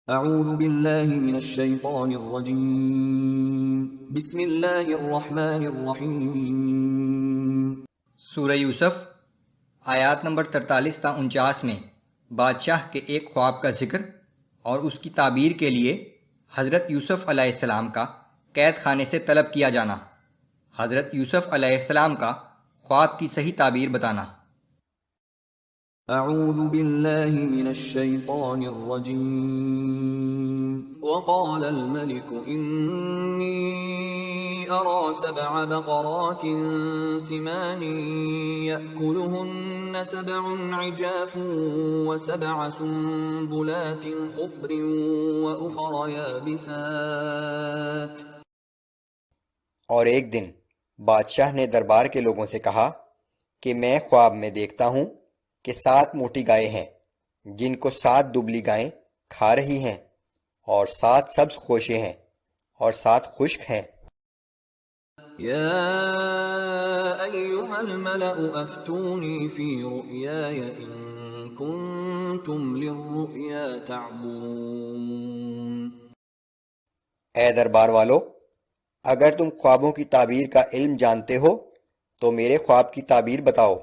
اعوذ باللہ من الشیطان الرجیم بسم اللہ الرحمن الرحیم۔ سورہ یوسف آیات نمبر 43 تا 49 میں بادشاہ کے ایک خواب کا ذکر اور اس کی تعبیر کے لیے حضرت یوسف علیہ السلام کا قید خانے سے طلب کیا جانا، حضرت یوسف علیہ السلام کا خواب کی صحیح تعبیر بتانا۔ اعوذ باللہ من الشیطان الرجیم۔ وقال الملك انی ارى 7 بقرات سمان يأكلهن 7 عجاف و7 سنبلات خضر وأخر يابسات۔ اور ایک دن بادشاہ نے دربار کے لوگوں سے کہا کہ میں خواب میں دیکھتا ہوں کہ 7 موٹی گائے ہیں جن کو 7 دبلی گائیں کھا رہی ہیں، اور 7 سبز خوشے ہیں اور 7 خشک ہیں۔ یا ایہا الملأ افتونی فی رؤیای ان کنتم للرؤیا تعبرون۔ اے دربار والو، اگر تم خوابوں کی تعبیر کا علم جانتے ہو تو میرے خواب کی تعبیر بتاؤ۔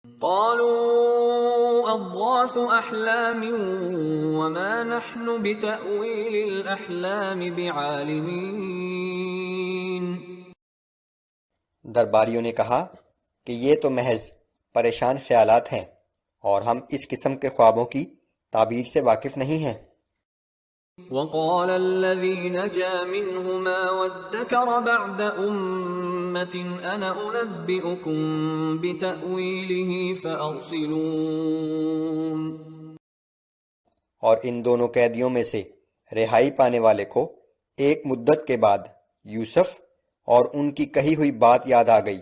قالوا اضغاث احلام وما نحن بتأویل الاحلام بعالمین۔ درباریوں نے کہا کہ یہ تو محض پریشان خیالات ہیں اور ہم اس قسم کے خوابوں کی تعبیر سے واقف نہیں ہیں۔ وقال الذي نجا منهما وادكر بعد أمة أنا أنبئكم بتأويله فأرسلون۔ اور ان دونوں قیدیوں میں سے رہائی پانے والے کو ایک مدت کے بعد یوسف اور ان کی کہی ہوئی بات یاد آ گئی،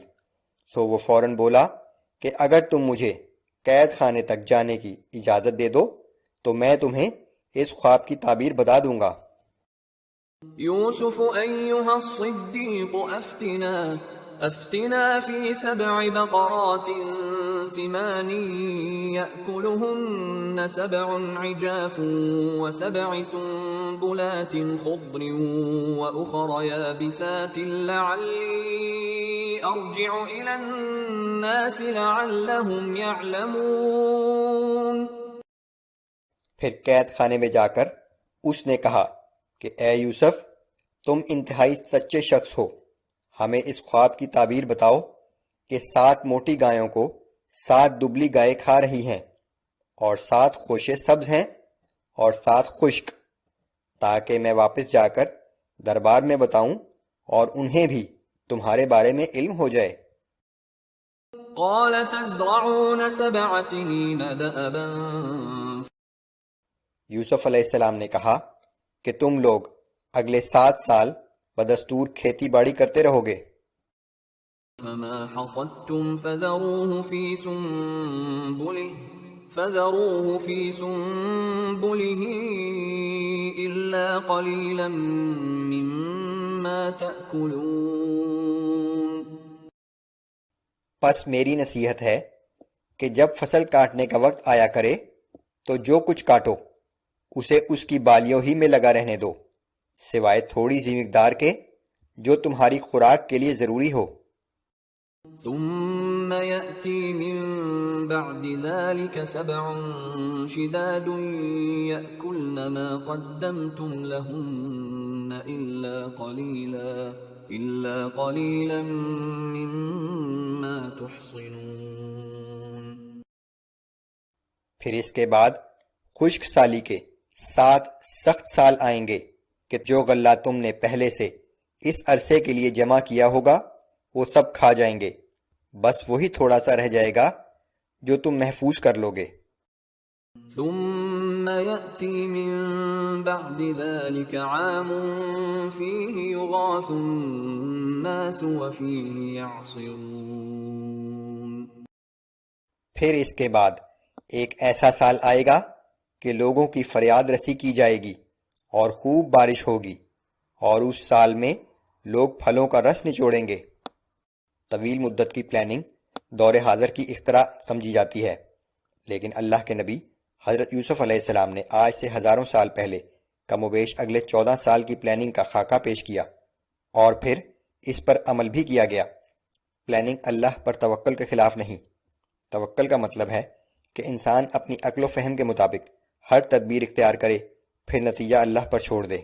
سو وہ فوراً بولا کہ اگر تم مجھے قید خانے تک جانے کی اجازت دے دو تو میں تمہیں اس خواب کی تعبیر بتا دوں گا۔ یوسف ایہا الصدیق افتنا فی 7 بقرات سمان یأکلہن 7 عجاف و7 سنبلات خضر وأخر یابسات لعلی ارجع الی الناس لعلہم یعلمون۔ پھر قید خانے میں جا کر اس نے کہا کہ اے یوسف، تم انتہائی سچے شخص ہو، ہمیں اس خواب کی تعبیر بتاؤ کہ 7 موٹی گایوں کو 7 دبلی گائے کھا رہی ہیں، اور 7 خوشے سبز ہیں اور 7 خشک، تاکہ میں واپس جا کر دربار میں بتاؤں اور انہیں بھی تمہارے بارے میں علم ہو جائے۔ قال تزرعون 7 سنین دأبا۔ یوسف علیہ السلام نے کہا کہ تم لوگ اگلے 7 سال بدستور کھیتی باڑی کرتے رہو گے۔ فما حصدتم فذروه في سنبله إلا قليلا مما تأكلون۔ پس میری نصیحت ہے کہ جب فصل کاٹنے کا وقت آیا کرے تو جو کچھ کاٹو اسے اس کی بالیوں ہی میں لگا رہنے دو، سوائے تھوڑی سی مقدار کے جو تمہاری خوراک کے لیے ضروری ہو۔ ثم يأتي من بعد ذلك 7 شداد يأكلن ما قدمتم لهن إلا قليلا مما تحصنون۔ پھر اس کے بعد خشک سالی کے 7 سخت سال آئیں گے کہ جو غلہ تم نے پہلے سے اس عرصے کے لیے جمع کیا ہوگا وہ سب کھا جائیں گے، بس وہی تھوڑا سا رہ جائے گا جو تم محفوظ کر لو گے۔ ثم يأتي من بعد ذلك عام فيه يغاث الناس وفيه يعصرون۔ پھر اس کے بعد ایک ایسا سال آئے گا کہ لوگوں کی فریاد رسی کی جائے گی اور خوب بارش ہوگی، اور اس سال میں لوگ پھلوں کا رس نچوڑیں گے۔ طویل مدت کی پلاننگ دور حاضر کی اختراع سمجھی جاتی ہے، لیکن اللہ کے نبی حضرت یوسف علیہ السلام نے آج سے ہزاروں سال پہلے کم و بیش اگلے 14 سال کی پلاننگ کا خاکہ پیش کیا اور پھر اس پر عمل بھی کیا گیا۔ پلاننگ اللہ پر توکل کے خلاف نہیں۔ توکل کا مطلب ہے کہ انسان اپنی عقل و فہم کے مطابق ہر تدبیر اختیار کرے، پھر نتیجہ اللہ پر چھوڑ دے۔